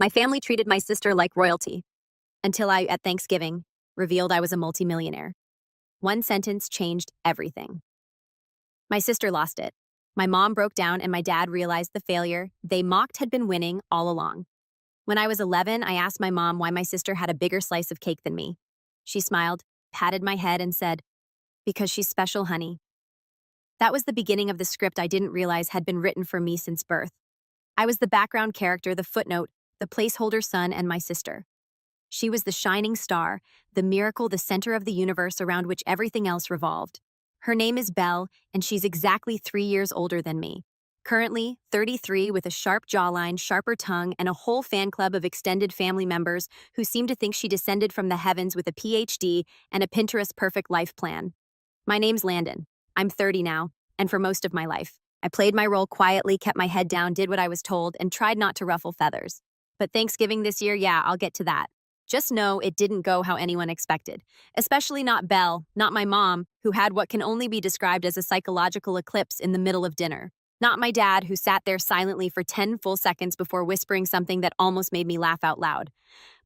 My family treated my sister like royalty, until I, at Thanksgiving, revealed I was a multimillionaire. One sentence changed everything. My sister lost it. My mom broke down and my dad realized the failure they mocked had been winning all along. When I was 11, I asked my mom why my sister had a bigger slice of cake than me. She smiled, patted my head, and said, "Because she's special, honey." That was the beginning of the script I didn't realize had been written for me since birth. I was the background character, the footnote, the placeholder son, and my sister. She was the shining star, the miracle, the center of the universe around which everything else revolved. Her name is Belle, and she's exactly 3 years older than me. Currently, 33, with a sharp jawline, sharper tongue, and a whole fan club of extended family members who seem to think she descended from the heavens with a PhD and a Pinterest-perfect life plan. My name's Landon. I'm 30 now, and for most of my life, I played my role quietly, kept my head down, did what I was told, and tried not to ruffle feathers. But Thanksgiving this year, yeah, I'll get to that. Just know it didn't go how anyone expected, especially not Belle, not my mom, who had what can only be described as a psychological eclipse in the middle of dinner. Not my dad, who sat there silently for 10 full seconds before whispering something that almost made me laugh out loud.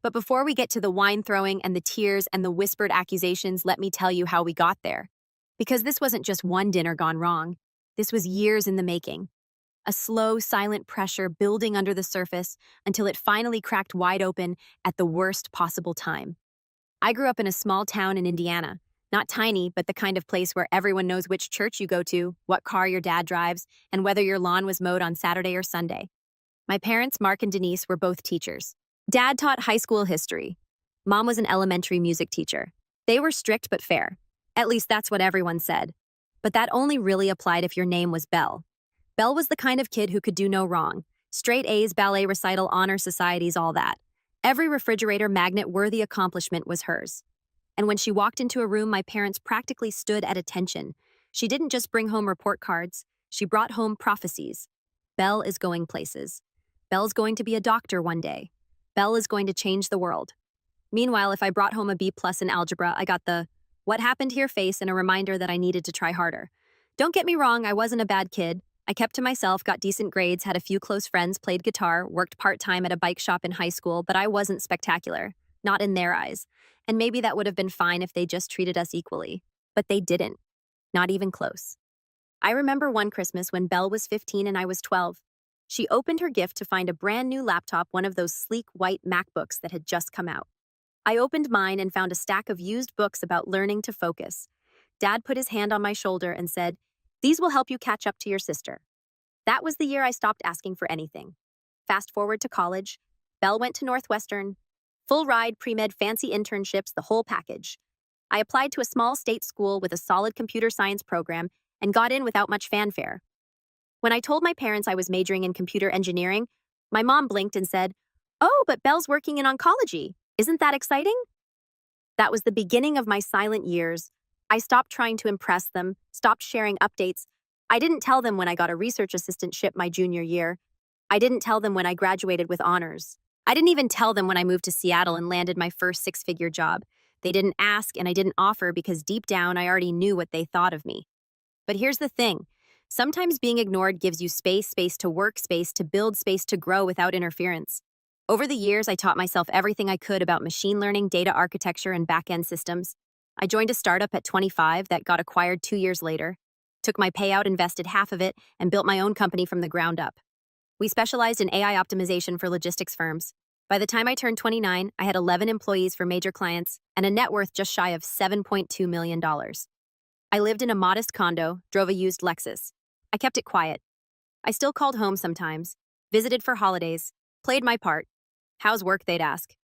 But before we get to the wine throwing and the tears and the whispered accusations, let me tell you how we got there. Because this wasn't just one dinner gone wrong. This was years in the making. A slow, silent pressure building under the surface until it finally cracked wide open at the worst possible time. I grew up in a small town in Indiana. Not tiny, but the kind of place where everyone knows which church you go to, what car your dad drives, and whether your lawn was mowed on Saturday or Sunday. My parents, Mark and Denise, were both teachers. Dad taught high school history. Mom was an elementary music teacher. They were strict but fair. At least that's what everyone said. But that only really applied if your name was Belle. Belle was the kind of kid who could do no wrong. Straight A's, ballet recital, honor societies, all that. Every refrigerator magnet-worthy accomplishment was hers. And when she walked into a room, my parents practically stood at attention. She didn't just bring home report cards. She brought home prophecies. Belle is going places. Belle's going to be a doctor one day. Belle is going to change the world. Meanwhile, if I brought home a B+ in algebra, I got the "what happened here" face and a reminder that I needed to try harder. Don't get me wrong, I wasn't a bad kid. I kept to myself, got decent grades, had a few close friends, played guitar, worked part-time at a bike shop in high school, but I wasn't spectacular. Not in their eyes. And maybe that would have been fine if they just treated us equally. But they didn't. Not even close. I remember one Christmas when Belle was 15 and I was 12. She opened her gift to find a brand new laptop, one of those sleek white MacBooks that had just come out. I opened mine and found a stack of used books about learning to focus. Dad put his hand on my shoulder and said, "These will help you catch up to your sister." That was the year I stopped asking for anything. Fast forward to college. Belle went to Northwestern. Full ride, pre-med, fancy internships, the whole package. I applied to a small state school with a solid computer science program and got in without much fanfare. When I told my parents I was majoring in computer engineering, my mom blinked and said, "Oh, but Belle's working in oncology. Isn't that exciting?" That was the beginning of my silent years. I stopped trying to impress them, stopped sharing updates. I didn't tell them when I got a research assistantship my junior year. I didn't tell them when I graduated with honors. I didn't even tell them when I moved to Seattle and landed my first six-figure job. They didn't ask and I didn't offer because deep down I already knew what they thought of me. But here's the thing. Sometimes being ignored gives you space to work, space to build, space to grow without interference. Over the years, I taught myself everything I could about machine learning, data architecture, and back-end systems. I joined a startup at 25 that got acquired 2 years later, took my payout, invested half of it, and built my own company from the ground up. We specialized in AI optimization for logistics firms. By the time I turned 29, I had 11 employees for major clients and a net worth just shy of $7.2 million. I lived in a modest condo, drove a used Lexus. I kept it quiet. I still called home sometimes, visited for holidays, played my part. "How's work?" they'd ask.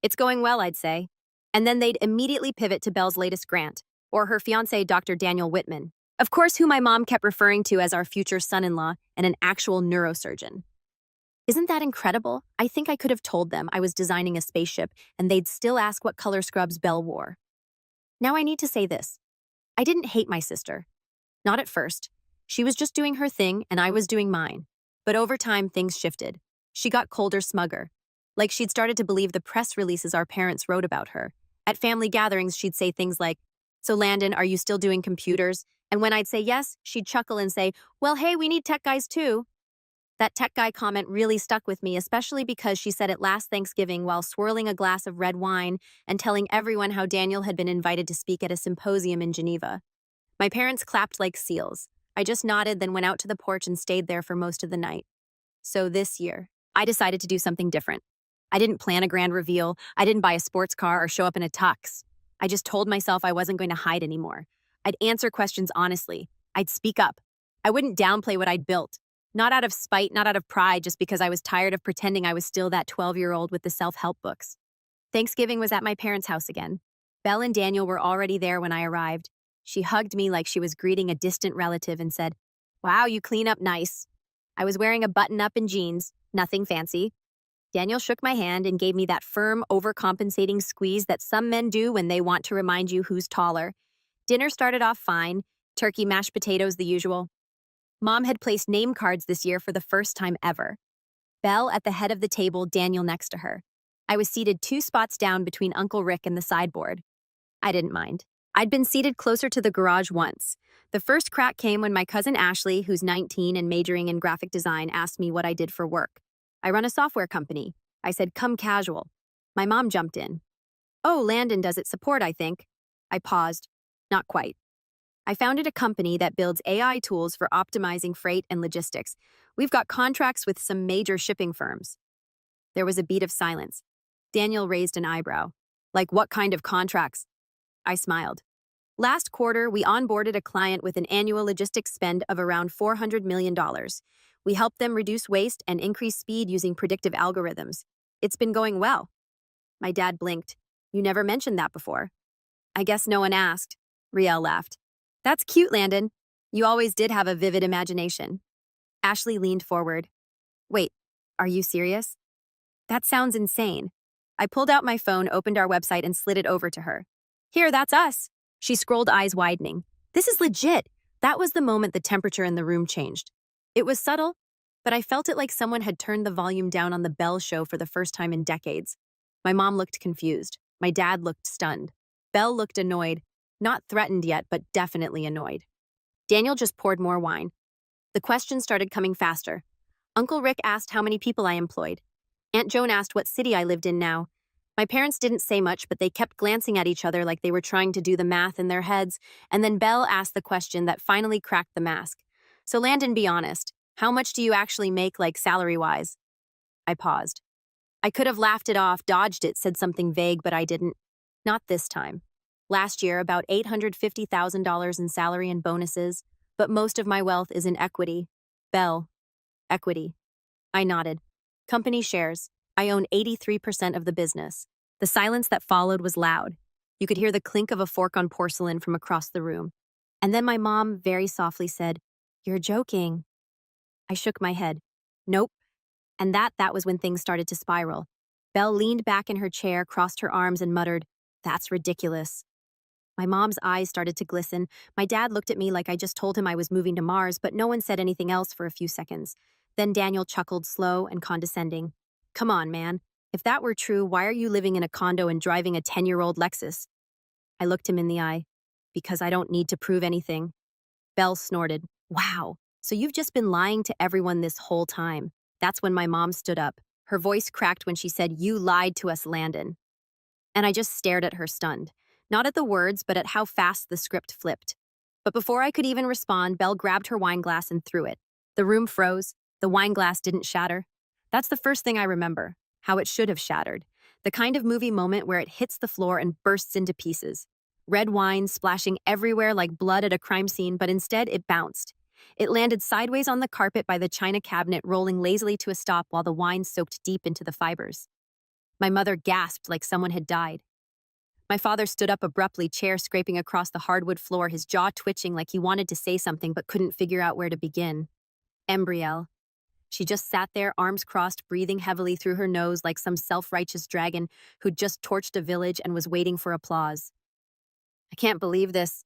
"It's going well," I'd say. And then they'd immediately pivot to Belle's latest grant, or her fiancé, Dr. Daniel Whitman. Of course, who my mom kept referring to as our future son-in-law and an actual neurosurgeon. Isn't that incredible? I think I could have told them I was designing a spaceship and they'd still ask what color scrubs Belle wore. Now I need to say this. I didn't hate my sister. Not at first. She was just doing her thing and I was doing mine. But over time, things shifted. She got colder, smugger. Like she'd started to believe the press releases our parents wrote about her. At family gatherings, she'd say things like, "So Landon, are you still doing computers?" And when I'd say yes, she'd chuckle and say, "Well, hey, we need tech guys too." That tech guy comment really stuck with me, especially because she said it last Thanksgiving while swirling a glass of red wine and telling everyone how Daniel had been invited to speak at a symposium in Geneva. My parents clapped like seals. I just nodded, then went out to the porch and stayed there for most of the night. So this year, I decided to do something different. I didn't plan a grand reveal. I didn't buy a sports car or show up in a tux. I just told myself I wasn't going to hide anymore. I'd answer questions honestly. I'd speak up. I wouldn't downplay what I'd built. Not out of spite, not out of pride, just because I was tired of pretending I was still that 12-year-old with the self-help books. Thanksgiving was at my parents' house again. Belle and Daniel were already there when I arrived. She hugged me like she was greeting a distant relative and said, "Wow, you clean up nice." I was wearing a button-up and jeans, nothing fancy. Daniel shook my hand and gave me that firm, overcompensating squeeze that some men do when they want to remind you who's taller. Dinner started off fine, turkey, mashed potatoes, the usual. Mom had placed name cards this year for the first time ever. Belle at the head of the table, Daniel next to her. I was seated 2 spots down between Uncle Rick and the sideboard. I didn't mind. I'd been seated closer to the garage once. The first crack came when my cousin Ashley, who's 19 and majoring in graphic design, asked me what I did for work. I run a software company. I said, come casual. My mom jumped in. Oh, Landon does it support, I think. I paused. Not quite. I founded a company that builds AI tools for optimizing freight and logistics. We've got contracts with some major shipping firms. There was a beat of silence. Daniel raised an eyebrow. Like what kind of contracts? I smiled. Last quarter, we onboarded a client with an annual logistics spend of around $400 million. We helped them reduce waste and increase speed using predictive algorithms. It's been going well. My dad blinked. You never mentioned that before. I guess no one asked. Riel laughed. That's cute, Landon. You always did have a vivid imagination. Ashley leaned forward. Wait, are you serious? That sounds insane. I pulled out my phone, opened our website, and slid it over to her. Here, that's us. She scrolled, eyes widening. This is legit. That was the moment the temperature in the room changed. It was subtle, but I felt it like someone had turned the volume down on the Belle show for the first time in decades. My mom looked confused. My dad looked stunned. Belle looked annoyed. Not threatened yet, but definitely annoyed. Daniel just poured more wine. The questions started coming faster. Uncle Rick asked how many people I employed. Aunt Joan asked what city I lived in now. My parents didn't say much, but they kept glancing at each other like they were trying to do the math in their heads, and then Belle asked the question that finally cracked the mask. So Landon, be honest, how much do you actually make, like salary-wise? I paused. I could have laughed it off, dodged it, said something vague, but I didn't. Not this time. Last year, about $850,000 in salary and bonuses, but most of my wealth is in equity. Belle. Equity. I nodded. Company shares. I own 83% of the business. The silence that followed was loud. You could hear the clink of a fork on porcelain from across the room. And then my mom very softly said, "You're joking." I shook my head. Nope. And that was when things started to spiral. Belle leaned back in her chair, crossed her arms, and muttered, "That's ridiculous." My mom's eyes started to glisten. My dad looked at me like I just told him I was moving to Mars, but no one said anything else for a few seconds. Then Daniel chuckled, slow and condescending. Come on, man. If that were true, why are you living in a condo and driving a 10-year-old Lexus? I looked him in the eye. Because I don't need to prove anything. Belle snorted. Wow. So you've just been lying to everyone this whole time. That's when my mom stood up. Her voice cracked when she said, "You lied to us, Landon." And I just stared at her, stunned. Not at the words, but at how fast the script flipped. But before I could even respond, Belle grabbed her wine glass and threw it. The room froze. The wine glass didn't shatter. That's the first thing I remember, how it should have shattered. The kind of movie moment where it hits the floor and bursts into pieces. Red wine splashing everywhere like blood at a crime scene, but instead it bounced. It landed sideways on the carpet by the china cabinet, rolling lazily to a stop while the wine soaked deep into the fibers. My mother gasped like someone had died. My father stood up abruptly, chair scraping across the hardwood floor, his jaw twitching like he wanted to say something but couldn't figure out where to begin. Embrielle. She just sat there, arms crossed, breathing heavily through her nose like some self-righteous dragon who'd just torched a village and was waiting for applause. I can't believe this,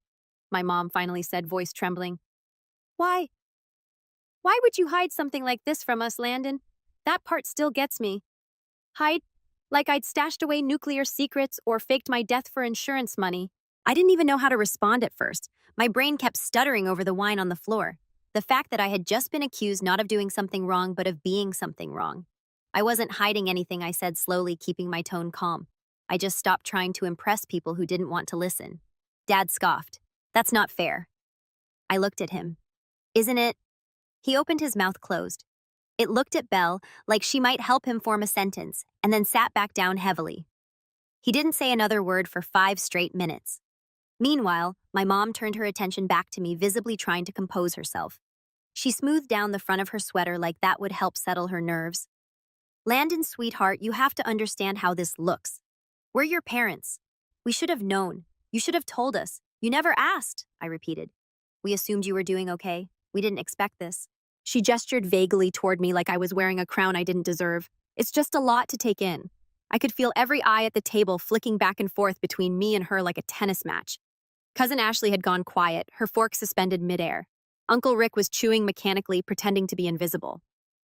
my mom finally said, voice trembling. Why? Why would you hide something like this from us, Landon? That part still gets me. Hide? Like I'd stashed away nuclear secrets or faked my death for insurance money. I didn't even know how to respond at first. My brain kept stuttering over the wine on the floor. The fact that I had just been accused not of doing something wrong, but of being something wrong. I wasn't hiding anything, I said slowly, keeping my tone calm. I just stopped trying to impress people who didn't want to listen. Dad scoffed. That's not fair. I looked at him. Isn't it? He opened his mouth closed. It looked at Belle like she might help him form a sentence, and then sat back down heavily. He didn't say another word for 5 straight minutes. Meanwhile, my mom turned her attention back to me, visibly trying to compose herself. She smoothed down the front of her sweater like that would help settle her nerves. Landon, sweetheart, you have to understand how this looks. We're your parents. We should have known. You should have told us. You never asked, I repeated. We assumed you were doing okay. We didn't expect this. She gestured vaguely toward me like I was wearing a crown I didn't deserve. It's just a lot to take in. I could feel every eye at the table flicking back and forth between me and her like a tennis match. Cousin Ashley had gone quiet, her fork suspended midair. Uncle Rick was chewing mechanically, pretending to be invisible.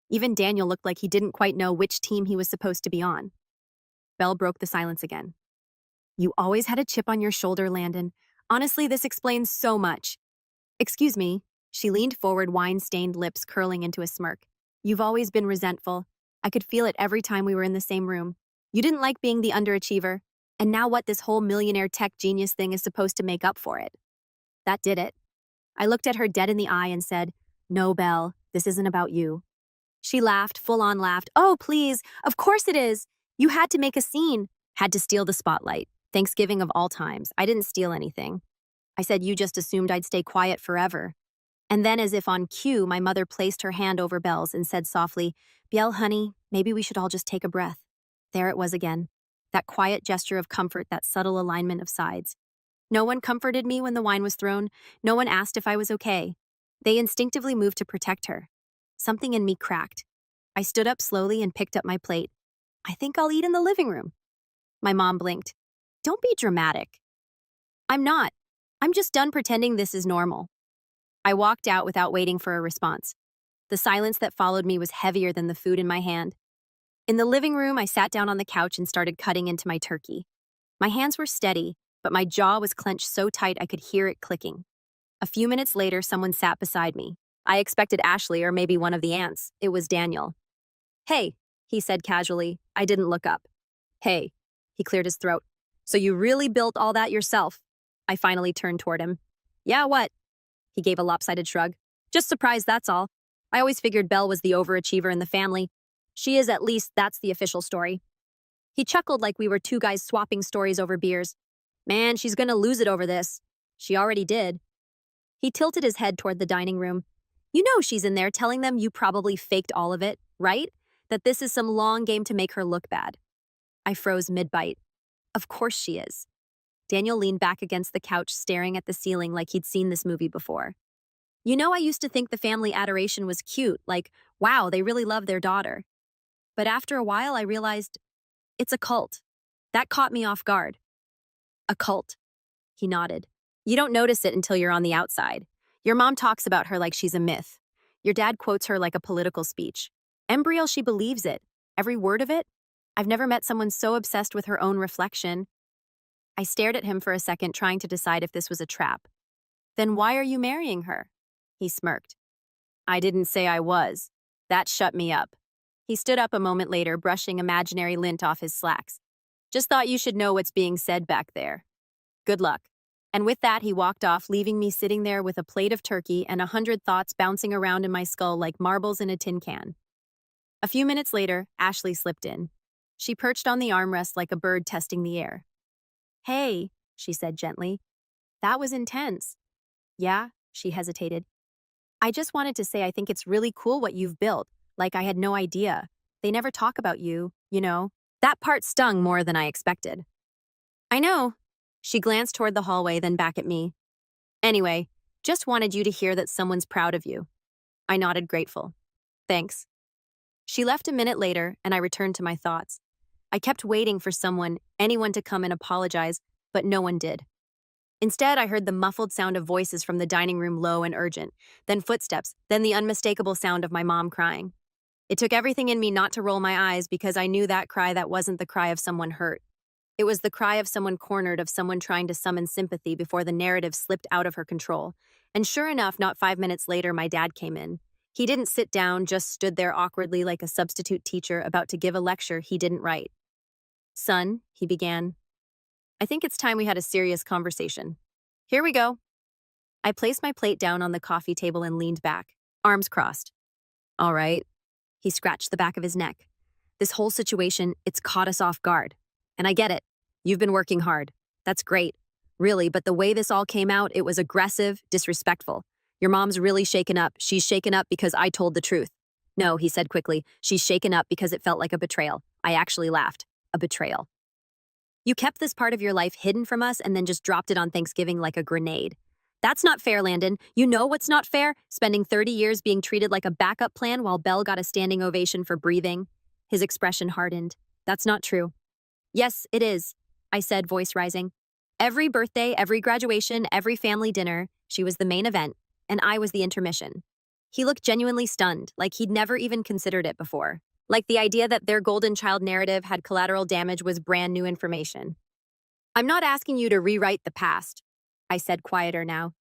Even Daniel looked like he didn't quite know which team he was supposed to be on. Belle broke the silence again. You always had a chip on your shoulder, Landon. Honestly, this explains so much. Excuse me. She leaned forward, wine-stained lips curling into a smirk. You've always been resentful. I could feel it every time we were in the same room. You didn't like being the underachiever, and now what, this whole millionaire tech genius thing is supposed to make up for it. That did it. I looked at her dead in the eye and said, No, Belle, this isn't about you. She laughed, full-on laughed. Oh, please, of course it is. You had to make a scene. Had to steal the spotlight. Thanksgiving of all times. I didn't steal anything. I said you just assumed I'd stay quiet forever. And then, as if on cue, my mother placed her hand over Belle's and said softly, Biel, honey, maybe we should all just take a breath. There it was again. That quiet gesture of comfort, that subtle alignment of sides. No one comforted me when the wine was thrown. No one asked if I was okay. They instinctively moved to protect her. Something in me cracked. I stood up slowly and picked up my plate. I think I'll eat in the living room. My mom blinked. Don't be dramatic. I'm not. I'm just done pretending this is normal. I walked out without waiting for a response. The silence that followed me was heavier than the food in my hand. In the living room, I sat down on the couch and started cutting into my turkey. My hands were steady, but my jaw was clenched so tight I could hear it clicking. A few minutes later, someone sat beside me. I expected Ashley or maybe one of the aunts. It was Daniel. Hey, he said casually. I didn't look up. Hey, he cleared his throat. So you really built all that yourself? I finally turned toward him. Yeah, what? He gave a lopsided shrug. Just surprised, that's all. I always figured Belle was the overachiever in the family. She is, at least that's the official story. He chuckled like we were two guys swapping stories over beers. Man, she's gonna lose it over this. She already did. He tilted his head toward the dining room. You know she's in there telling them you probably faked all of it, right? That this is some long game to make her look bad. I froze mid-bite. Of course she is. Daniel leaned back against the couch, staring at the ceiling like he'd seen this movie before. You know, I used to think the family adoration was cute, like, wow, they really love their daughter. But after a while, I realized it's a cult. That caught me off guard. A cult. He nodded. You don't notice it until you're on the outside. Your mom talks about her like she's a myth. Your dad quotes her like a political speech. Embryo, she believes it. Every word of it. I've never met someone so obsessed with her own reflection. I stared at him for a second, trying to decide if this was a trap. Then why are you marrying her? He smirked. I didn't say I was. That shut me up. He stood up a moment later, brushing imaginary lint off his slacks. Just thought you should know what's being said back there. Good luck. And with that, he walked off, leaving me sitting there with a plate of turkey and 100 thoughts bouncing around in my skull like marbles in a tin can. A few minutes later, Ashley slipped in. She perched on the armrest like a bird testing the air. Hey, she said gently. That was intense. Yeah, she hesitated. I just wanted to say I think it's really cool what you've built, like I had no idea. They never talk about you, you know. That part stung more than I expected. I know. She glanced toward the hallway, then back at me. Anyway, just wanted you to hear that someone's proud of you. I nodded, grateful. Thanks. She left a minute later, and I returned to my thoughts. I kept waiting for anyone to come and apologize, but no one did. Instead, I heard the muffled sound of voices from the dining room, low and urgent, then footsteps, then the unmistakable sound of my mom crying. It took everything in me not to roll my eyes because I knew that cry that wasn't the cry of someone hurt. It was the cry of someone cornered, of someone trying to summon sympathy before the narrative slipped out of her control. And sure enough, not 5 minutes later, my dad came in. He didn't sit down, just stood there awkwardly like a substitute teacher about to give a lecture he didn't write. "Son," he began, "I think it's time we had a serious conversation. Here we go." I placed my plate down on the coffee table and leaned back, arms crossed. "All right." He scratched the back of his neck. "This whole situation, it's caught us off guard. And I get it. You've been working hard. That's great. Really, but the way this all came out, it was aggressive, disrespectful. Your mom's really shaken up. She's shaken up because I told the truth." "No," he said quickly. "She's shaken up because it felt like a betrayal." I actually laughed. "A betrayal. You kept this part of your life hidden from us and then just dropped it on Thanksgiving like a grenade. That's not fair, Landon. You know what's not fair? Spending 30 years being treated like a backup plan while Belle got a standing ovation for breathing." His expression hardened. "That's not true." "Yes, it is," I said, voice rising. "Every birthday, every graduation, every family dinner, she was the main event, and I was the intermission." He looked genuinely stunned, like he'd never even considered it before. Like the idea that their golden child narrative had collateral damage was brand new information. "I'm not asking you to rewrite the past," I said, quieter now.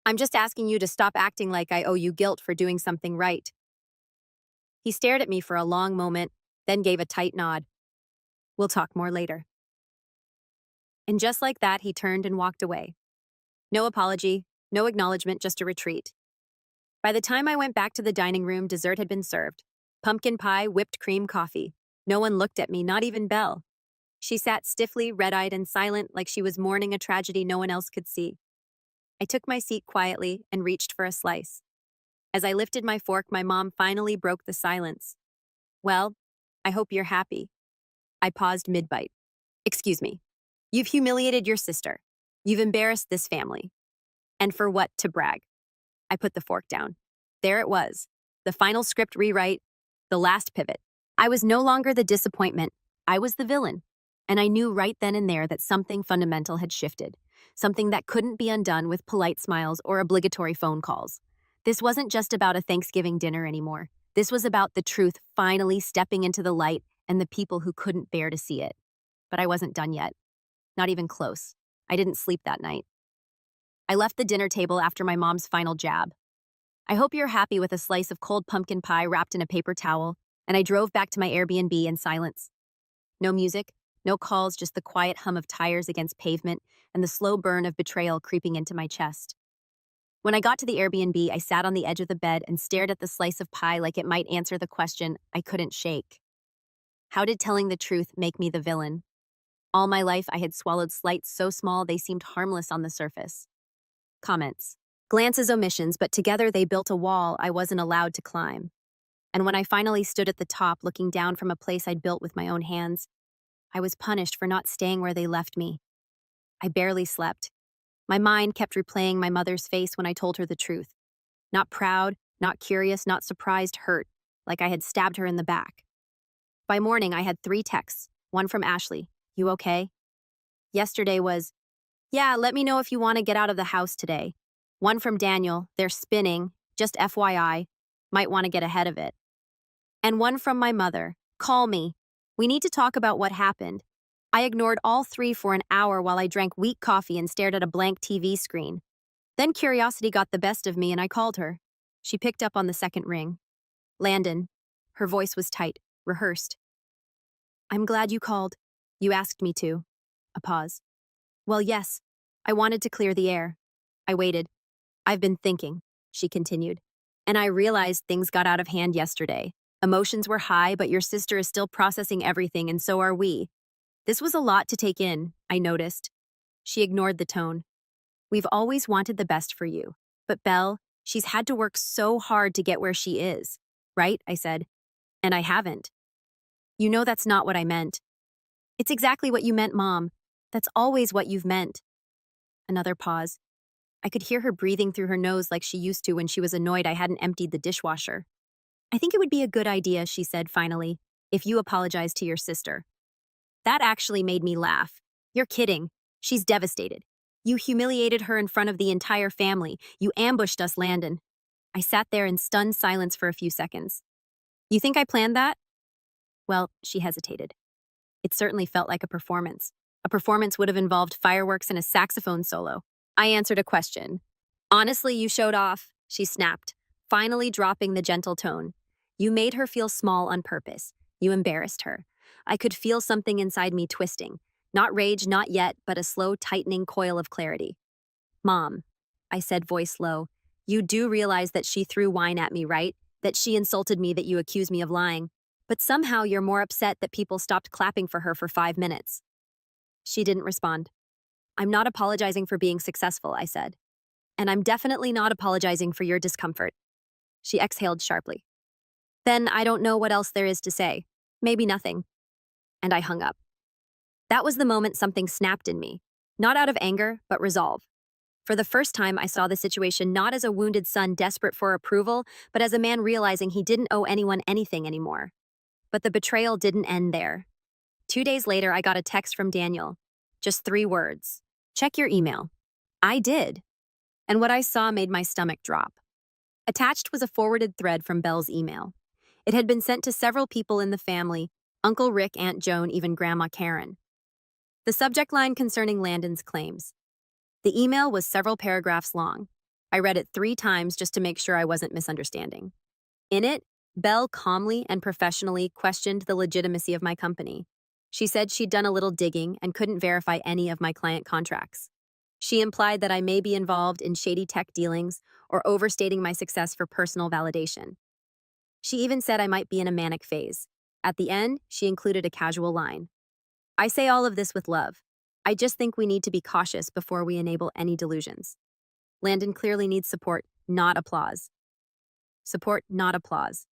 "I'm just asking you to stop acting like I owe you guilt for doing something right." He stared at me for a long moment, then gave a tight nod. "We'll talk more later." And just like that, he turned and walked away. No apology, no acknowledgement, just a retreat. By the time I went back to the dining room, dessert had been served. Pumpkin pie, whipped cream, coffee. No one looked at me, not even Belle. She sat stiffly, red-eyed and silent, like she was mourning a tragedy no one else could see. I took my seat quietly and reached for a slice. As I lifted my fork, my mom finally broke the silence. "Well, I hope you're happy." I paused mid-bite. "Excuse me. You've humiliated your sister. You've embarrassed this family. And for what, to brag?" I put the fork down. There it was. The final script rewrite, the last pivot. I was no longer the disappointment. I was the villain. And I knew right then and there that something fundamental had shifted. Something that couldn't be undone with polite smiles or obligatory phone calls. This wasn't just about a Thanksgiving dinner anymore. This was about the truth finally stepping into the light and the people who couldn't bear to see it. But I wasn't done yet. Not even close. I didn't sleep that night. I left the dinner table after my mom's final jab. "I hope you're happy," with a slice of cold pumpkin pie wrapped in a paper towel, and I drove back to my Airbnb in silence. No music, no calls, just the quiet hum of tires against pavement and the slow burn of betrayal creeping into my chest. When I got to the Airbnb, I sat on the edge of the bed and stared at the slice of pie like it might answer the question I couldn't shake. How did telling the truth make me the villain? All my life, I had swallowed slights so small they seemed harmless on the surface. Comments. Glances, omissions, but together they built a wall I wasn't allowed to climb. And when I finally stood at the top, looking down from a place I'd built with my own hands, I was punished for not staying where they left me. I barely slept. My mind kept replaying my mother's face when I told her the truth. Not proud, not curious, not surprised, hurt, like I had stabbed her in the back. By morning, I had 3 texts, one from Ashley, "You okay?" Yesterday was, "Yeah, let me know if you want to get out of the house today." One from Daniel, "They're spinning, just FYI, might want to get ahead of it." And one from my mother, "Call me. We need to talk about what happened." I ignored all 3 for an hour while I drank weak coffee and stared at a blank TV screen. Then curiosity got the best of me and I called her. She picked up on the second ring. "Landon." Her voice was tight, rehearsed. "I'm glad you called. You asked me to." A pause. "Well, yes. I wanted to clear the air." I waited. "I've been thinking," she continued. "And I realized things got out of hand yesterday. Emotions were high, but your sister is still processing everything, and so are we. This was a lot to take in, I noticed." She ignored the tone. "We've always wanted the best for you. But Belle, she's had to work so hard to get where she is." "Right?" I said. "And I haven't." "You know that's not what I meant." "It's exactly what you meant, Mom. That's always what you've meant." Another pause. I could hear her breathing through her nose like she used to when she was annoyed I hadn't emptied the dishwasher. "I think it would be a good idea," she said finally, "if you apologize to your sister." That actually made me laugh. "You're kidding. She's devastated. You humiliated her in front of the entire family. You ambushed us, Landon." I sat there in stunned silence for a few seconds. "You think I planned that?" Well, she hesitated. "It certainly felt like a performance. A performance would have involved fireworks and a saxophone solo. I answered a question. Honestly, you showed off, she snapped, finally dropping the gentle tone. You made her feel small on purpose. You embarrassed her. I could feel something inside me twisting. Not rage, not yet, but a slow tightening coil of clarity. Mom, I said, voice low, you do realize that she threw wine at me, right? That she insulted me, that you accused me of lying. But somehow you're more upset that people stopped clapping for her for 5 minutes. She didn't respond. I'm not apologizing for being successful, I said. And I'm definitely not apologizing for your discomfort. She exhaled sharply. Then I don't know what else there is to say. Maybe nothing. And I hung up. That was the moment something snapped in me. Not out of anger, but resolve. For the first time, I saw the situation not as a wounded son desperate for approval, but as a man realizing he didn't owe anyone anything anymore. But the betrayal didn't end there. 2 days later, I got a text from Daniel. Just 3 words. Check your email. I did. And what I saw made my stomach drop. Attached was a forwarded thread from Belle's email. It had been sent to several people in the family, Uncle Rick, Aunt Joan, even Grandma Karen. The subject line concerning Landon's claims. The email was several paragraphs long. I read it 3 times just to make sure I wasn't misunderstanding. In it, Belle calmly and professionally questioned the legitimacy of my company. She said she'd done a little digging and couldn't verify any of my client contracts. She implied that I may be involved in shady tech dealings or overstating my success for personal validation. She even said I might be in a manic phase. At the end, she included a casual line. I say all of this with love. I just think we need to be cautious before we enable any delusions. Landon clearly needs support, not applause. Support, not applause.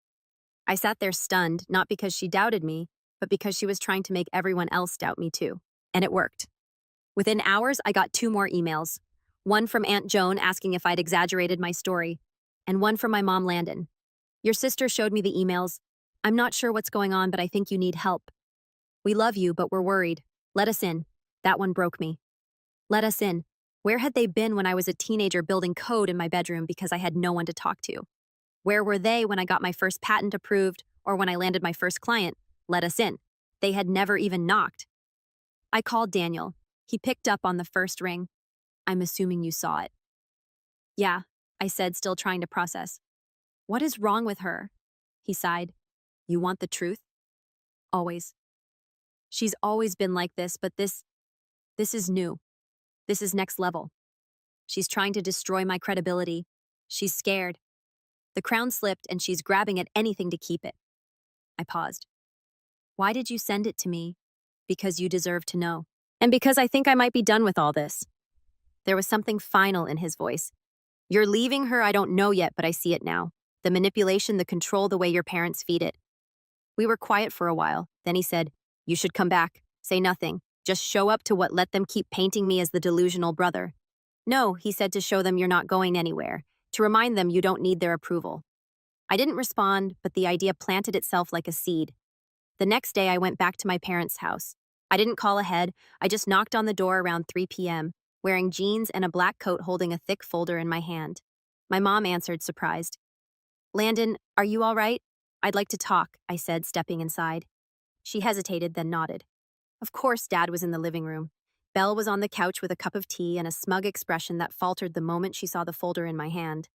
I sat there stunned, not because she doubted me, but because she was trying to make everyone else doubt me too. And it worked. Within hours, I got 2 more emails. One from Aunt Joan asking if I'd exaggerated my story, and one from my mom, Landon. Your sister showed me the emails. I'm not sure what's going on, but I think you need help. We love you, but we're worried. Let us in. That one broke me. Let us in. Where had they been when I was a teenager building code in my bedroom because I had no one to talk to? Where were they when I got my first patent approved or when I landed my first client? Let us in. They had never even knocked. I called Daniel. He picked up on the first ring. I'm assuming you saw it. Yeah, I said, still trying to process. What is wrong with her? He sighed. You want the truth? Always. She's always been like this, but this is new. This is next level. She's trying to destroy my credibility. She's scared. The crown slipped and she's grabbing at anything to keep it. I paused. Why did you send it to me? Because you deserve to know. And because I think I might be done with all this. There was something final in his voice. You're leaving her, I don't know yet, but I see it now. The manipulation, the control, the way your parents feed it. We were quiet for a while. Then he said, you should come back. Say nothing. Just show up to what let them keep painting me as the delusional brother. No, he said, to show them you're not going anywhere. To remind them you don't need their approval. I didn't respond, but the idea planted itself like a seed. The next day, I went back to my parents' house. I didn't call ahead. I just knocked on the door around 3 p.m., wearing jeans and a black coat holding a thick folder in my hand. My mom answered, surprised. Landon, are you all right? I'd like to talk, I said, stepping inside. She hesitated, then nodded. Of course, Dad was in the living room. Belle was on the couch with a cup of tea and a smug expression that faltered the moment she saw the folder in my hand.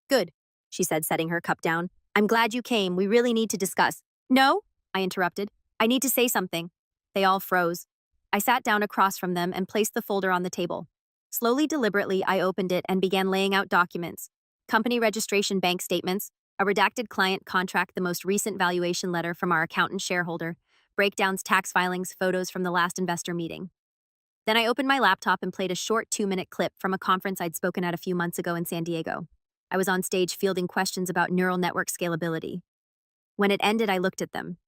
Good, she said, setting her cup down. I'm glad you came. We really need to discuss. No, I interrupted. I need to say something. They all froze. I sat down across from them and placed the folder on the table. Slowly, deliberately, I opened it and began laying out documents. Company registration, bank statements, a redacted client contract, the most recent valuation letter from our accountant shareholder, breakdowns, tax filings, photos from the last investor meeting. Then I opened my laptop and played a short 2-minute clip from a conference I'd spoken at a few months ago in San Diego. I was on stage fielding questions about neural network scalability. When it ended, I looked at them.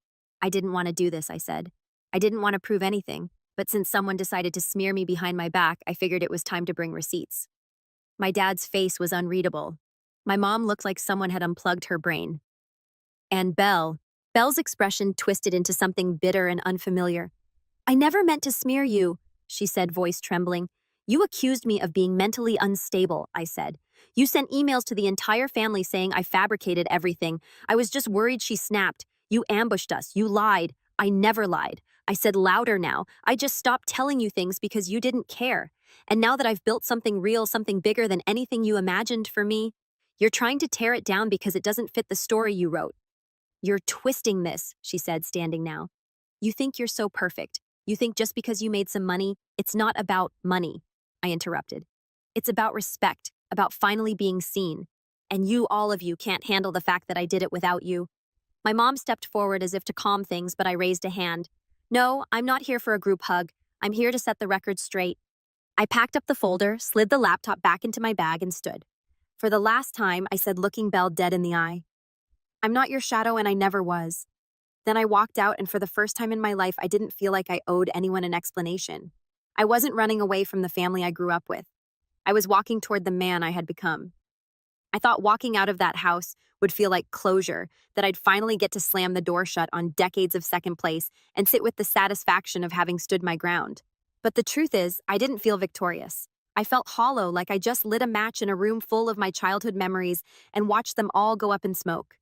I didn't want to do this, I said. I didn't want to prove anything, but since someone decided to smear me behind my back, I figured it was time to bring receipts. My dad's face was unreadable. My mom looked like someone had unplugged her brain. And Belle's expression twisted into something bitter and unfamiliar. I never meant to smear you, she said, voice trembling. You accused me of being mentally unstable, I said. You sent emails to the entire family saying I fabricated everything. I was just worried she snapped. You ambushed us. You lied. I never lied. I said louder now. I just stopped telling you things because you didn't care. And now that I've built something real, something bigger than anything you imagined for me, you're trying to tear it down because it doesn't fit the story you wrote. You're twisting this, she said, standing now. You think you're so perfect. You think just because you made some money, it's not about money, I interrupted. It's about respect, about finally being seen. And you, all of you, can't handle the fact that I did it without you. My mom stepped forward as if to calm things, but I raised a hand. No, I'm not here for a group hug. I'm here to set the record straight. I packed up the folder, slid the laptop back into my bag, and stood. For the last time, I said, looking Belle dead in the eye, I'm not your shadow, and I never was. Then I walked out, and for the first time in my life, I didn't feel like I owed anyone an explanation. I wasn't running away from the family I grew up with. I was walking toward the man I had become. I thought walking out of that house would feel like closure, that I'd finally get to slam the door shut on decades of second place and sit with the satisfaction of having stood my ground. But the truth is, I didn't feel victorious. I felt hollow, like I just lit a match in a room full of my childhood memories and watched them all go up in smoke.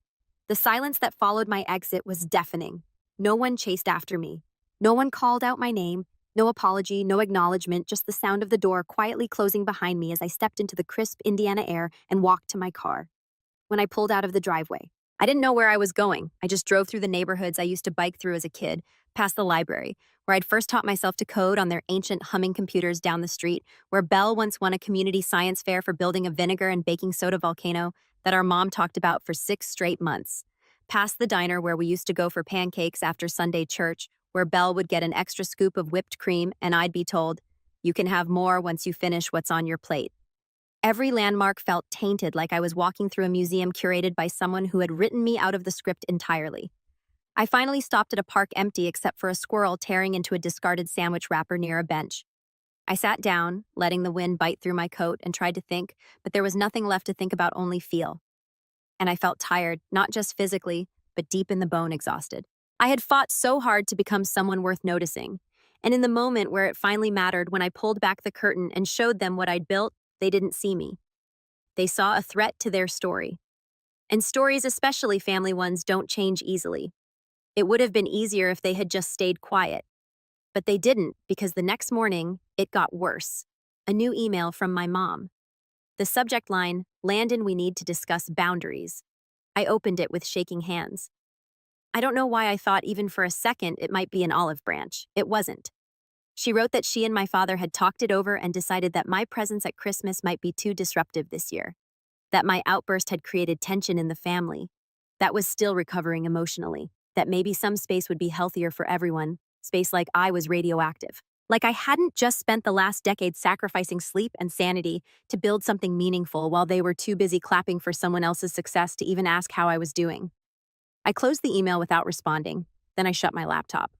The silence that followed my exit was deafening. No one chased after me. No one called out my name. No apology, no acknowledgement, just the sound of the door quietly closing behind me as I stepped into the crisp Indiana air and walked to my car. When I pulled out of the driveway, I didn't know where I was going. I just drove through the neighborhoods I used to bike through as a kid, past the library, where I'd first taught myself to code on their ancient humming computers down the street, where Belle once won a community science fair for building a vinegar and baking soda volcano that our mom talked about for 6 straight months. Past the diner where we used to go for pancakes after Sunday church, where Belle would get an extra scoop of whipped cream and I'd be told, you can have more once you finish what's on your plate. Every landmark felt tainted, like I was walking through a museum curated by someone who had written me out of the script entirely. I finally stopped at a park empty except for a squirrel tearing into a discarded sandwich wrapper near a bench. I sat down, letting the wind bite through my coat, and tried to think, but there was nothing left to think about, only feel. And I felt tired, not just physically, but deep in the bone exhausted. I had fought so hard to become someone worth noticing. And in the moment where it finally mattered, when I pulled back the curtain and showed them what I'd built, they didn't see me. They saw a threat to their story. And stories, especially family ones, don't change easily. It would have been easier if they had just stayed quiet. But they didn't, because the next morning, it got worse. A new email from my mom. The subject line, Landon, we need to discuss boundaries. I opened it with shaking hands. I don't know why I thought even for a second it might be an olive branch. It wasn't. She wrote that she and my father had talked it over and decided that my presence at Christmas might be too disruptive this year. That my outburst had created tension in the family. That was still recovering emotionally. That maybe some space would be healthier for everyone. Space like I was radioactive. Like I hadn't just spent the last decade sacrificing sleep and sanity to build something meaningful while they were too busy clapping for someone else's success to even ask how I was doing. I closed the email without responding. Then I shut my laptop.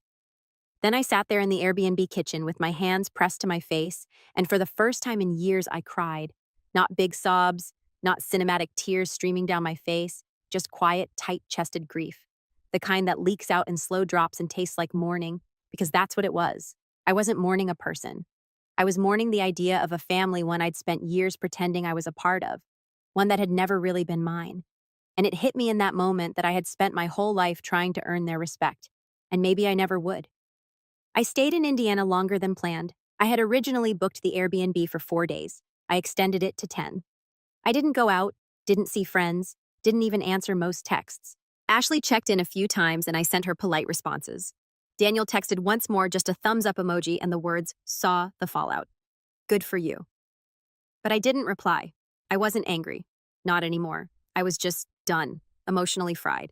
Then I sat there in the Airbnb kitchen with my hands pressed to my face, and for the first time in years I cried. Not big sobs, not cinematic tears streaming down my face, just quiet, tight-chested grief. The kind that leaks out in slow drops and tastes like mourning, because that's what it was. I wasn't mourning a person. I was mourning the idea of a family one I'd spent years pretending I was a part of, one that had never really been mine. And it hit me in that moment that I had spent my whole life trying to earn their respect, and maybe I never would. I stayed in Indiana longer than planned. I had originally booked the Airbnb for 4 days. I extended it to 10. I didn't go out, didn't see friends, didn't even answer most texts. Ashley checked in a few times and I sent her polite responses. Daniel texted once more, just a thumbs up emoji and the words, saw the fallout. Good for you. But I didn't reply. I wasn't angry. Not anymore. I was just done, emotionally fried.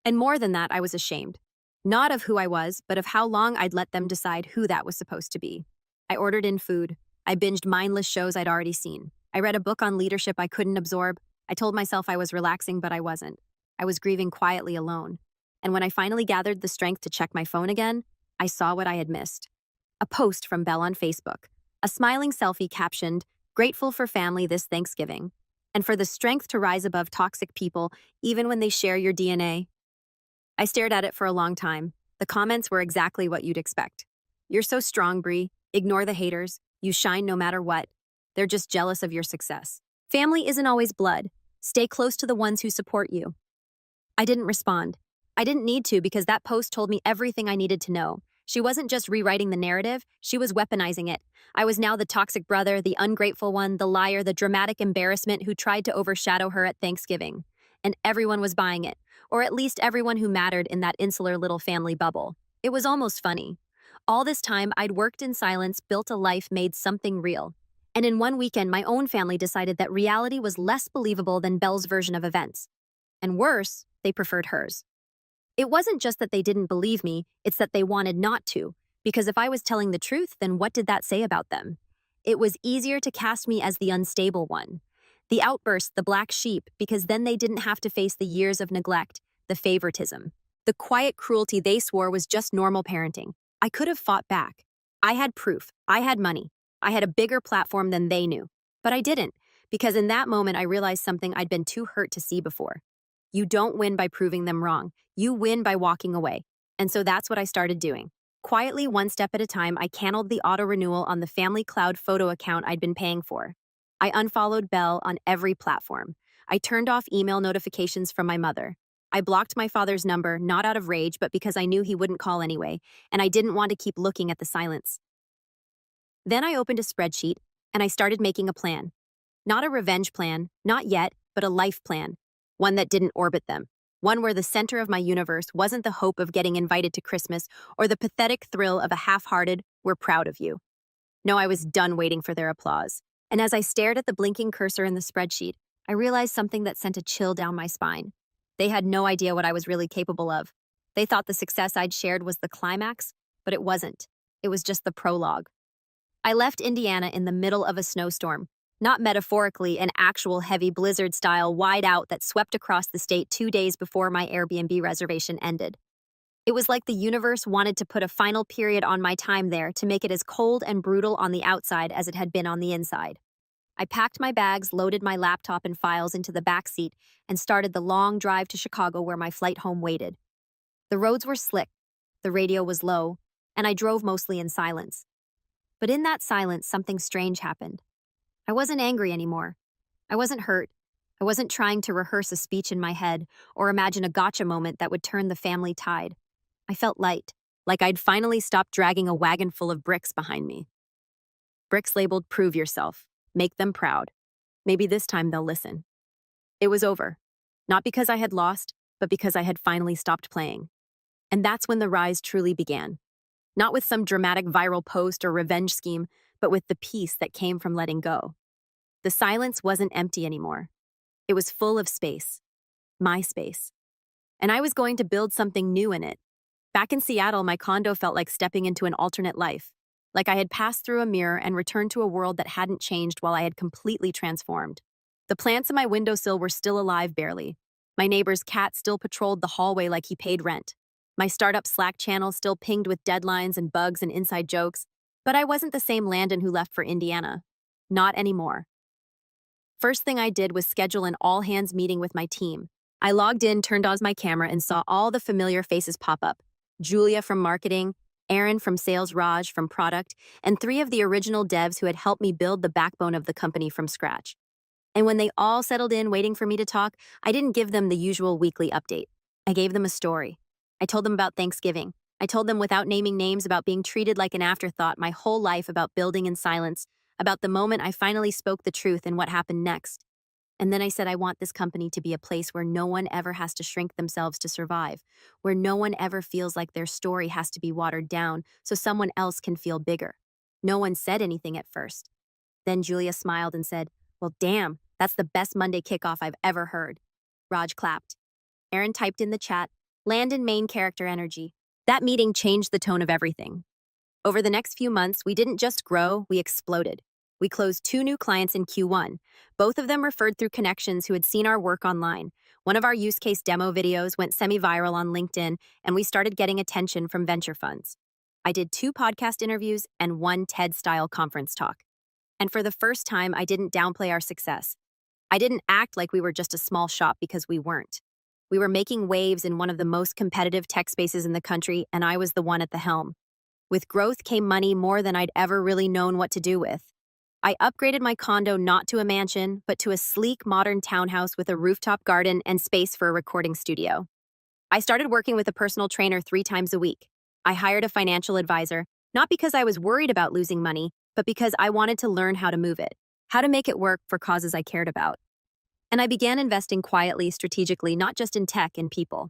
And more than that, I was ashamed. Not of who I was, but of how long I'd let them decide who that was supposed to be. I ordered in food. I binged mindless shows I'd already seen. I read a book on leadership I couldn't absorb. I told myself I was relaxing, but I wasn't. I was grieving quietly alone. And when I finally gathered the strength to check my phone again, I saw what I had missed. A post from Belle on Facebook. A smiling selfie captioned, "Grateful for family this Thanksgiving, and for the strength to rise above toxic people, even when they share your DNA." I stared at it for a long time. The comments were exactly what you'd expect. "You're so strong, Bree. Ignore the haters. You shine no matter what. They're just jealous of your success. Family isn't always blood. Stay close to the ones who support you." I didn't respond. I didn't need to, because that post told me everything I needed to know. She wasn't just rewriting the narrative, she was weaponizing it. I was now the toxic brother, the ungrateful one, the liar, the dramatic embarrassment who tried to overshadow her at Thanksgiving. And everyone was buying it, or at least everyone who mattered in that insular little family bubble. It was almost funny. All this time, I'd worked in silence, built a life, made something real. And in one weekend, my own family decided that reality was less believable than Belle's version of events. And worse, they preferred hers. It wasn't just that they didn't believe me, it's that they wanted not to, because if I was telling the truth, then what did that say about them? It was easier to cast me as the unstable one, the outburst, the black sheep, because then they didn't have to face the years of neglect, the favoritism, the quiet cruelty they swore was just normal parenting. I could have fought back. I had proof. I had money. I had a bigger platform than they knew. But I didn't, because in that moment I realized something I'd been too hurt to see before. You don't win by proving them wrong. You win by walking away. And so that's what I started doing. Quietly, one step at a time, I canceled the auto-renewal on the Family Cloud photo account I'd been paying for. I unfollowed Belle on every platform. I turned off email notifications from my mother. I blocked my father's number, not out of rage, but because I knew he wouldn't call anyway, and I didn't want to keep looking at the silence. Then I opened a spreadsheet, and I started making a plan. Not a revenge plan, not yet, but a life plan. One that didn't orbit them. One where the center of my universe wasn't the hope of getting invited to Christmas or the pathetic thrill of a half-hearted, "we're proud of you." No, I was done waiting for their applause. And as I stared at the blinking cursor in the spreadsheet, I realized something that sent a chill down my spine. They had no idea what I was really capable of. They thought the success I'd shared was the climax, but it wasn't. It was just the prologue. I left Indiana in the middle of a snowstorm. Not metaphorically, an actual heavy blizzard-style whiteout that swept across the state 2 days before my Airbnb reservation ended. It was like the universe wanted to put a final period on my time there to make it as cold and brutal on the outside as it had been on the inside. I packed my bags, loaded my laptop and files into the back seat, and started the long drive to Chicago where my flight home waited. The roads were slick, the radio was low, and I drove mostly in silence. But in that silence, something strange happened. I wasn't angry anymore. I wasn't hurt. I wasn't trying to rehearse a speech in my head or imagine a gotcha moment that would turn the family tide. I felt light, like I'd finally stopped dragging a wagon full of bricks behind me. Bricks labeled "Prove Yourself," "Make them proud." Maybe this time they'll listen. It was over. Not because I had lost, but because I had finally stopped playing. And that's when the rise truly began. Not with some dramatic viral post or revenge scheme, but with the peace that came from letting go. The silence wasn't empty anymore. It was full of space. My space. And I was going to build something new in it. Back in Seattle, my condo felt like stepping into an alternate life. Like I had passed through a mirror and returned to a world that hadn't changed while I had completely transformed. The plants in my windowsill were still alive barely. My neighbor's cat still patrolled the hallway like he paid rent. My startup Slack channel still pinged with deadlines and bugs and inside jokes. But I wasn't the same Landon who left for Indiana. Not anymore. First thing I did was schedule an all-hands meeting with my team. I logged in, turned on my camera, and saw all the familiar faces pop up. Julia from marketing, Aaron from sales, Raj from product, and 3 of the original devs who had helped me build the backbone of the company from scratch. And when they all settled in waiting for me to talk, I didn't give them the usual weekly update. I gave them a story. I told them about Thanksgiving. I told them without naming names about being treated like an afterthought my whole life, about building in silence, about the moment I finally spoke the truth and what happened next. And then I said I want this company to be a place where no one ever has to shrink themselves to survive, where no one ever feels like their story has to be watered down so someone else can feel bigger. No one said anything at first. Then Julia smiled and said, "Well, damn, that's the best Monday kickoff I've ever heard." Raj clapped. Aaron typed in the chat, "Landon main character energy." That meeting changed the tone of everything. Over the next few months, we didn't just grow, we exploded. We closed 2 new clients in Q1. Both of them referred through connections who had seen our work online. One of our use case demo videos went semi-viral on LinkedIn, and we started getting attention from venture funds. I did 2 podcast interviews and 1 TED-style conference talk. And for the first time, I didn't downplay our success. I didn't act like we were just a small shop because we weren't. We were making waves in one of the most competitive tech spaces in the country, and I was the one at the helm. With growth came money, more than I'd ever really known what to do with. I upgraded my condo not to a mansion, but to a sleek, modern townhouse with a rooftop garden and space for a recording studio. I started working with a personal trainer 3 times a week. I hired a financial advisor, not because I was worried about losing money, but because I wanted to learn how to move it, how to make it work for causes I cared about. And I began investing quietly, strategically, not just in tech and people.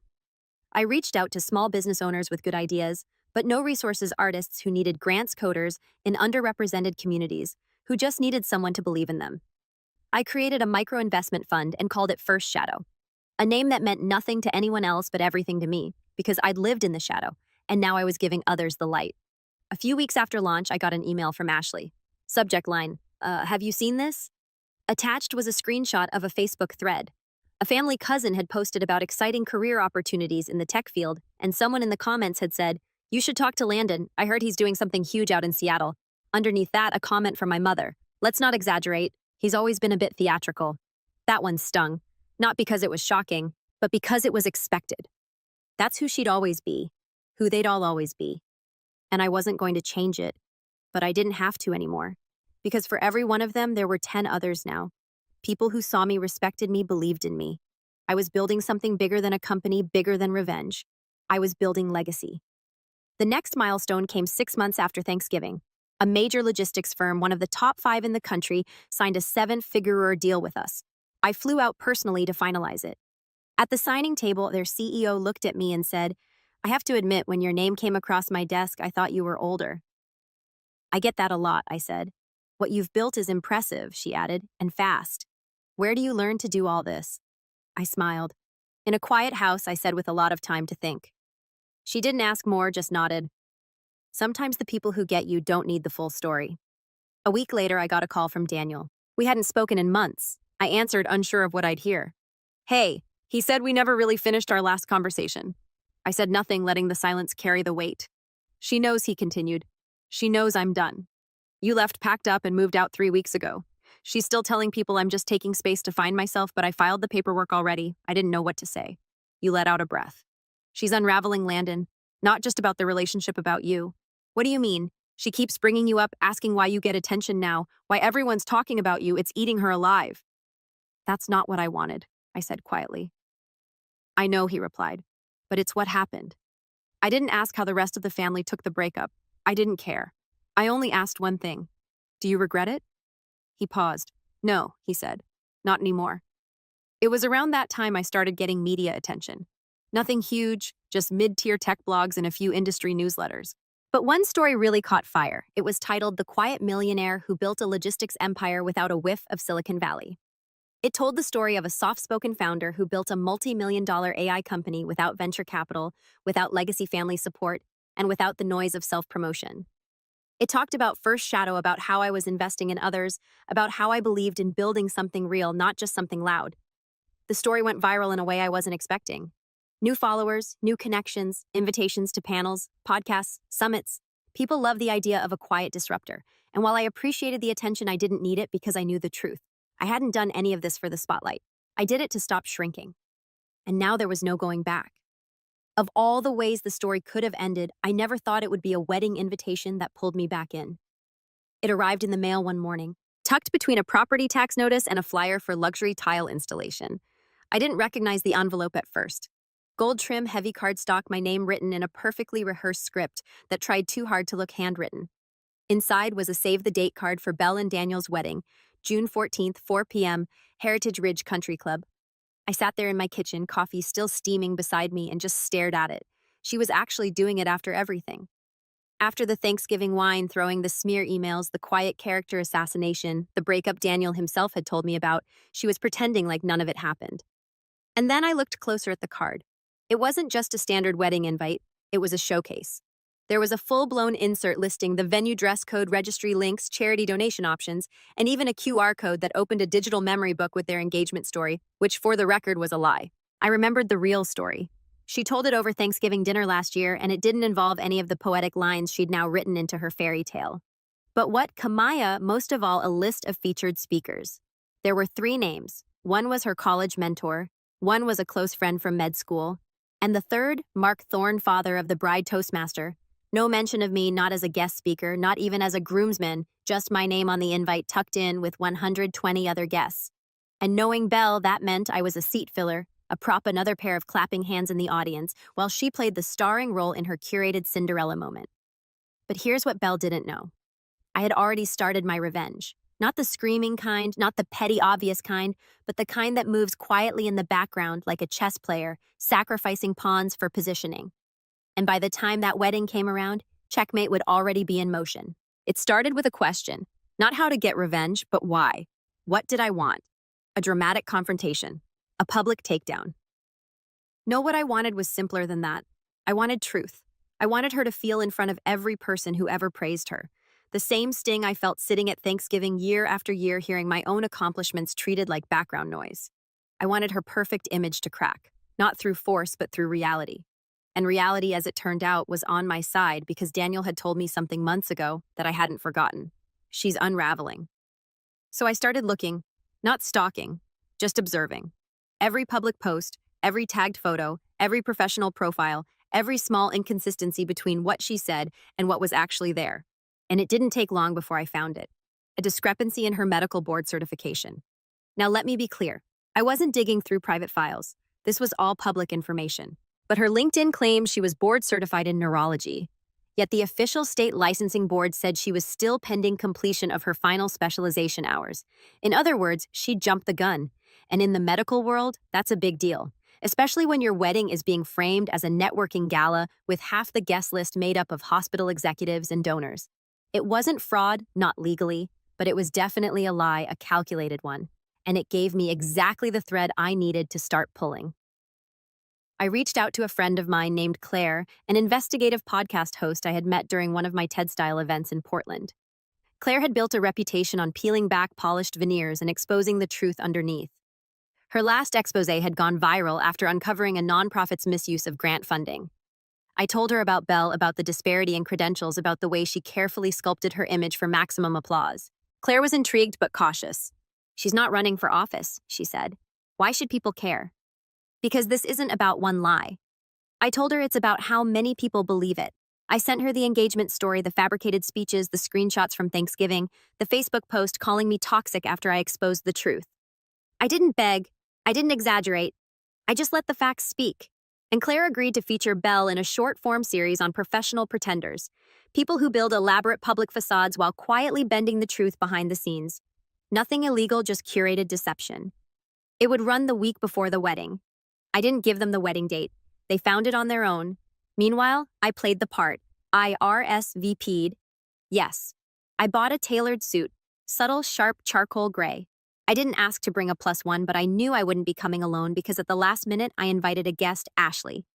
I reached out to small business owners with good ideas, but no resources artists who needed grants, coders in underrepresented communities, who just needed someone to believe in them. I created a micro investment fund and called it First Shadow, a name that meant nothing to anyone else but everything to me, because I'd lived in the shadow, and now I was giving others the light. A few weeks after launch, I got an email from Ashley. Subject line, have you seen this? Attached was a screenshot of a Facebook thread. A family cousin had posted about exciting career opportunities in the tech field, and someone in the comments had said, "You should talk to Landon. I heard he's doing something huge out in Seattle." Underneath that, a comment from my mother. "Let's not exaggerate. He's always been a bit theatrical." That one stung. Not because it was shocking, but because it was expected. That's who she'd always be, who they'd all always be. And I wasn't going to change it, but I didn't have to anymore. Because for every one of them, there were 10 others now. People who saw me, respected me, believed in me. I was building something bigger than a company, bigger than revenge. I was building legacy. The next milestone came 6 months after Thanksgiving. A major logistics firm, one of the top 5 in the country, signed a 7-figure deal with us. I flew out personally to finalize it. At the signing table, their CEO looked at me and said, "I have to admit, when your name came across my desk, I thought you were older." "I get that a lot," I said. "What you've built is impressive," she added, "and fast. Where do you learn to do all this?" I smiled. "In a quiet house," I said with a lot of time to think. She didn't ask more, just nodded. Sometimes the people who get you don't need the full story. A week later, I got a call from Daniel. We hadn't spoken in months. I answered, unsure of what I'd hear. "Hey, he said we never really finished our last conversation." I said nothing, letting the silence carry the weight. "She knows," he continued. "She knows I'm done. You left, packed up, and moved out 3 weeks ago. She's still telling people I'm just taking space to find myself, but I filed the paperwork already. I didn't know what to say." You let out a breath. "She's unraveling, Landon. Not just about the relationship, about you." "What do you mean? She keeps bringing you up, asking why you get attention now, why everyone's talking about you. It's eating her alive." "That's not what I wanted," I said quietly. "I know," he replied, "but it's what happened." I didn't ask how the rest of the family took the breakup. I didn't care. I only asked one thing. "Do you regret it?" He paused. "No," he said. "Not anymore." It was around that time I started getting media attention. Nothing huge, just mid-tier tech blogs and a few industry newsletters. But one story really caught fire. It was titled "The Quiet Millionaire Who Built a Logistics Empire Without a Whiff of Silicon Valley." It told the story of a soft-spoken founder who built a multi-million-dollar AI company without venture capital, without legacy family support, and without the noise of self-promotion. It talked about First Shadow, about how I was investing in others, about how I believed in building something real, not just something loud. The story went viral in a way I wasn't expecting. New followers, new connections, invitations to panels, podcasts, summits. People love the idea of a quiet disruptor. And while I appreciated the attention, I didn't need it because I knew the truth. I hadn't done any of this for the spotlight. I did it to stop shrinking. And now there was no going back. Of all the ways the story could have ended, I never thought it would be a wedding invitation that pulled me back in. It arrived in the mail one morning, tucked between a property tax notice and a flyer for luxury tile installation. I didn't recognize the envelope at first. Gold trim, heavy cardstock, my name written in a perfectly rehearsed script that tried too hard to look handwritten. Inside was a save-the-date card for Belle and Daniel's wedding, June 14th, 4 p.m., Heritage Ridge Country Club. I sat there in my kitchen, coffee still steaming beside me, and just stared at it. She was actually doing it after everything. After the Thanksgiving wine, throwing the smear emails, the quiet character assassination, the breakup Daniel himself had told me about, she was pretending like none of it happened. And then I looked closer at the card. It wasn't just a standard wedding invite, it was a showcase. There was a full-blown insert listing the venue, dress code, registry links, charity donation options, and even a QR code that opened a digital memory book with their engagement story, which for the record was a lie. I remembered the real story. She told it over Thanksgiving dinner last year, and it didn't involve any of the poetic lines she'd now written into her fairy tale. But what Kamaya, most of all, a list of featured speakers. There were 3 names. One was her college mentor, one was a close friend from med school, and the third, Mark Thorne, father of the bride toastmaster. No mention of me, not as a guest speaker, not even as a groomsman, just my name on the invite tucked in with 120 other guests. And knowing Belle, that meant I was a seat filler, a prop another pair of clapping hands in the audience, while she played the starring role in her curated Cinderella moment. But here's what Belle didn't know. I had already started my revenge. Not the screaming kind, not the petty obvious kind, but the kind that moves quietly in the background like a chess player, sacrificing pawns for positioning. And by the time that wedding came around, checkmate would already be in motion. It started with a question, not how to get revenge, but why. What did I want? A dramatic confrontation, a public takedown. No, what I wanted was simpler than that. I wanted truth. I wanted her to feel in front of every person who ever praised her. The same sting I felt sitting at Thanksgiving year after year hearing my own accomplishments treated like background noise. I wanted her perfect image to crack, not through force but through reality. And reality, as it turned out, was on my side because Daniel had told me something months ago that I hadn't forgotten. She's unraveling. So I started looking, not stalking, just observing. Every public post, every tagged photo, every professional profile, every small inconsistency between what she said and what was actually there. And it didn't take long before I found it. A discrepancy in her medical board certification. Now let me be clear. I wasn't digging through private files. This was all public information. But her LinkedIn claimed she was board certified in neurology. Yet the official state licensing board said she was still pending completion of her final specialization hours. In other words, she jumped the gun. And in the medical world, that's a big deal. Especially when your wedding is being framed as a networking gala with half the guest list made up of hospital executives and donors. It wasn't fraud, not legally, but it was definitely a lie, a calculated one. And it gave me exactly the thread I needed to start pulling. I reached out to a friend of mine named Claire, an investigative podcast host I had met during one of my TED-style events in Portland. Claire had built a reputation on peeling back polished veneers and exposing the truth underneath. Her last expose had gone viral after uncovering a nonprofit's misuse of grant funding. I told her about Belle, about the disparity in credentials, about the way she carefully sculpted her image for maximum applause. Claire was intrigued but cautious. "She's not running for office," she said. "Why should people care?" "Because this isn't about one lie." I told her it's about how many people believe it. I sent her the engagement story, the fabricated speeches, the screenshots from Thanksgiving, the Facebook post calling me toxic after I exposed the truth. I didn't beg. I didn't exaggerate. I just let the facts speak. And Claire agreed to feature Belle in a short-form series on professional pretenders, people who build elaborate public facades while quietly bending the truth behind the scenes. Nothing illegal, just curated deception. It would run the week before the wedding. I didn't give them the wedding date. They found it on their own. Meanwhile, I played the part. I RSVP'd. Yes. I bought a tailored suit, subtle, sharp charcoal gray. I didn't ask to bring a +1, but I knew I wouldn't be coming alone because at the last minute I invited a guest, Ashley.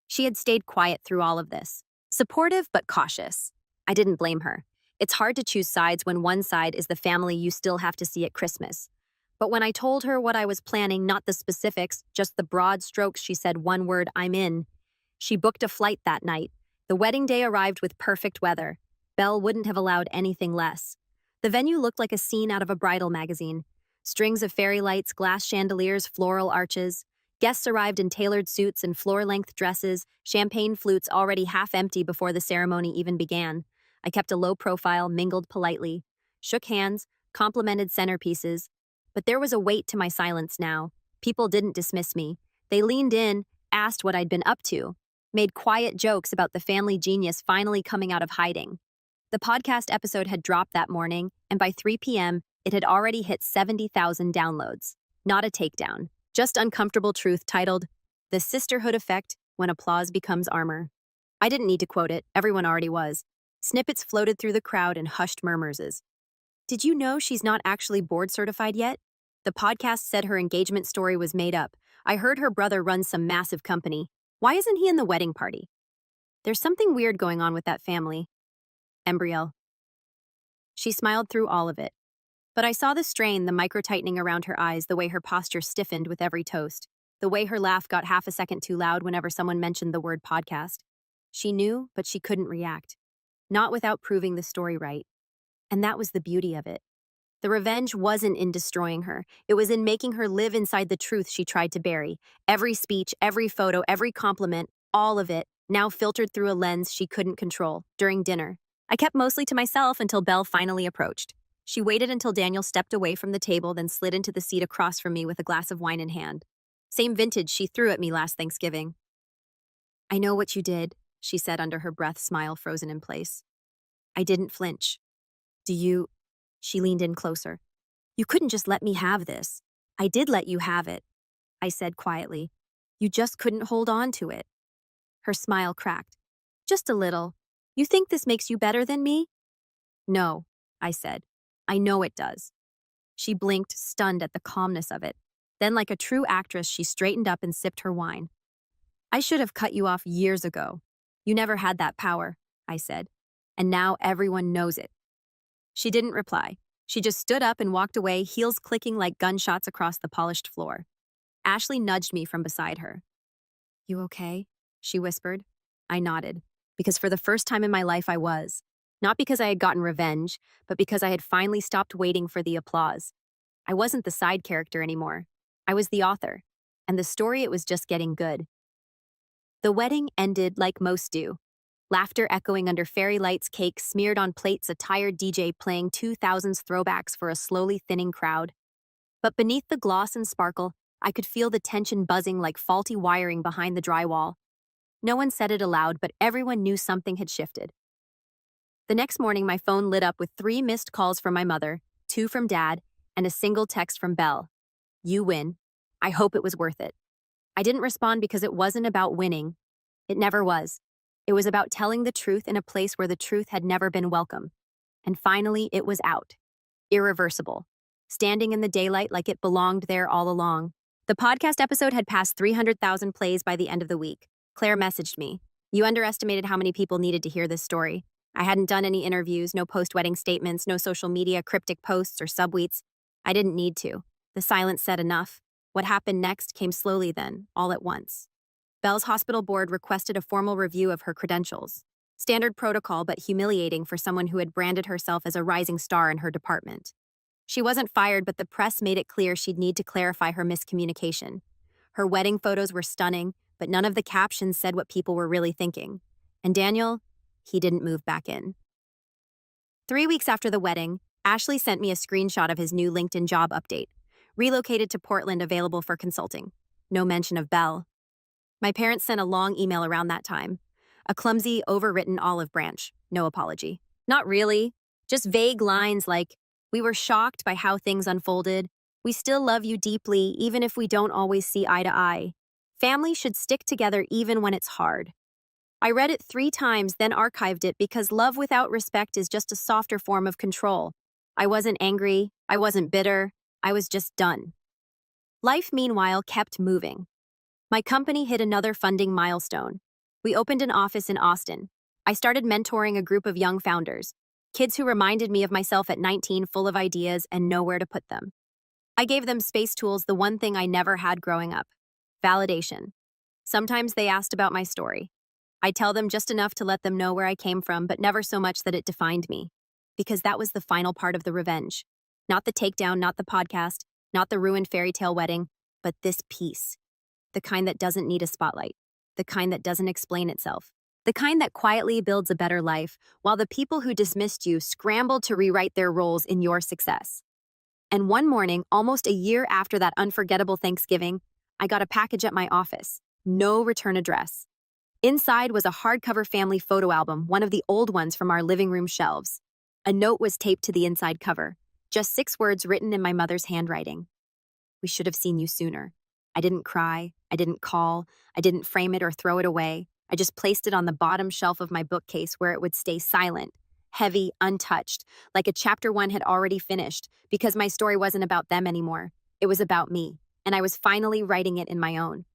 She had stayed quiet through all of this. Supportive but cautious. I didn't blame her. It's hard to choose sides when one side is the family you still have to see at Christmas. But when I told her what I was planning, not the specifics, just the broad strokes, she said one word, "I'm in." She booked a flight that night. The wedding day arrived with perfect weather. Belle wouldn't have allowed anything less. The venue looked like a scene out of a bridal magazine. Strings of fairy lights, glass chandeliers, floral arches. Guests arrived in tailored suits and floor-length dresses, champagne flutes already half empty before the ceremony even began. I kept a low profile, mingled politely, shook hands, complimented centerpieces. But there was a weight to my silence now. People didn't dismiss me. They leaned in, asked what I'd been up to, made quiet jokes about the family genius finally coming out of hiding. The podcast episode had dropped that morning, and by 3 p.m., it had already hit 70,000 downloads. Not a takedown, just uncomfortable truth titled, "The Sisterhood Effect When Applause Becomes Armor." I didn't need to quote it, everyone already was. Snippets floated through the crowd in hushed murmurs. "Did you know she's not actually board certified yet? The podcast said her engagement story was made up. I heard her brother runs some massive company. Why isn't he in the wedding party? There's something weird going on with that family." Embrielle. She smiled through all of it. But I saw the strain, the micro-tightening around her eyes, the way her posture stiffened with every toast, the way her laugh got half a second too loud whenever someone mentioned the word podcast. She knew, but she couldn't react. Not without proving the story right. And that was the beauty of it. The revenge wasn't in destroying her. It was in making her live inside the truth she tried to bury. Every speech, every photo, every compliment, all of it, now filtered through a lens she couldn't control. During dinner, I kept mostly to myself until Belle finally approached. She waited until Daniel stepped away from the table, then slid into the seat across from me with a glass of wine in hand. Same vintage she threw at me last Thanksgiving. I know what you did, she said under her breath, smile frozen in place. I didn't flinch. Do you? She leaned in closer. You couldn't just let me have this. I did let you have it, I said quietly. You just couldn't hold on to it. Her smile cracked. Just a little. You think this makes you better than me? No, I said. I know it does. She blinked, stunned at the calmness of it. Then, like a true actress, she straightened up and sipped her wine. I should have cut you off years ago. You never had that power, I said. And now everyone knows it. She didn't reply. She just stood up and walked away, heels clicking like gunshots across the polished floor. Ashley nudged me from beside her. You okay? She whispered. I nodded, because for the first time in my life I was. Not because I had gotten revenge, but because I had finally stopped waiting for the applause. I wasn't the side character anymore. I was the author, and the story, it was just getting good. The wedding ended like most do. Laughter echoing under fairy lights, cake smeared on plates, a tired DJ playing 2000s throwbacks for a slowly thinning crowd. But beneath the gloss and sparkle, I could feel the tension buzzing like faulty wiring behind the drywall. No one said it aloud, but everyone knew something had shifted. The next morning, my phone lit up with 3 missed calls from my mother, 2 from Dad, and a single text from Belle. You win. I hope it was worth it. I didn't respond because it wasn't about winning. It never was. It was about telling the truth in a place where the truth had never been welcome. And finally, it was out. Irreversible. Standing in the daylight like it belonged there all along. The podcast episode had passed 300,000 plays by the end of the week. Claire messaged me. You underestimated how many people needed to hear this story. I hadn't done any interviews, no post-wedding statements, no social media cryptic posts or subtweets. I didn't need to. The silence said enough. What happened next came slowly then, all at once. Belle's hospital board requested a formal review of her credentials. Standard protocol, but humiliating for someone who had branded herself as a rising star in her department. She wasn't fired, but the press made it clear she'd need to clarify her miscommunication. Her wedding photos were stunning, but none of the captions said what people were really thinking. And Daniel, he didn't move back in. 3 weeks after the wedding, Ashley sent me a screenshot of his new LinkedIn job update. Relocated to Portland, available for consulting. No mention of Belle. My parents sent a long email around that time. A clumsy, overwritten olive branch. No apology. Not really. Just vague lines like, we were shocked by how things unfolded. We still love you deeply, even if we don't always see eye to eye. Family should stick together even when it's hard. I read it 3 times, then archived it because love without respect is just a softer form of control. I wasn't angry. I wasn't bitter. I was just done. Life, meanwhile, kept moving. My company hit another funding milestone. We opened an office in Austin. I started mentoring a group of young founders, kids who reminded me of myself at 19, full of ideas and nowhere to put them. I gave them space tools, the one thing I never had growing up: validation. Sometimes they asked about my story. I'd tell them just enough to let them know where I came from, but never so much that it defined me. Because that was the final part of the revenge. Not the takedown, not the podcast, not the ruined fairy tale wedding, but this piece. The kind that doesn't need a spotlight. The kind that doesn't explain itself. The kind that quietly builds a better life, while the people who dismissed you scrambled to rewrite their roles in your success. And one morning, almost a year after that unforgettable Thanksgiving, I got a package at my office. No return address. Inside was a hardcover family photo album, one of the old ones from our living room shelves. A note was taped to the inside cover, just 6 words written in my mother's handwriting. We should have seen you sooner. I didn't cry, I didn't call, I didn't frame it or throw it away. I just placed it on the bottom shelf of my bookcase where it would stay silent, heavy, untouched, like a chapter 1 had already finished, because my story wasn't about them anymore. It was about me, and I was finally writing it in my own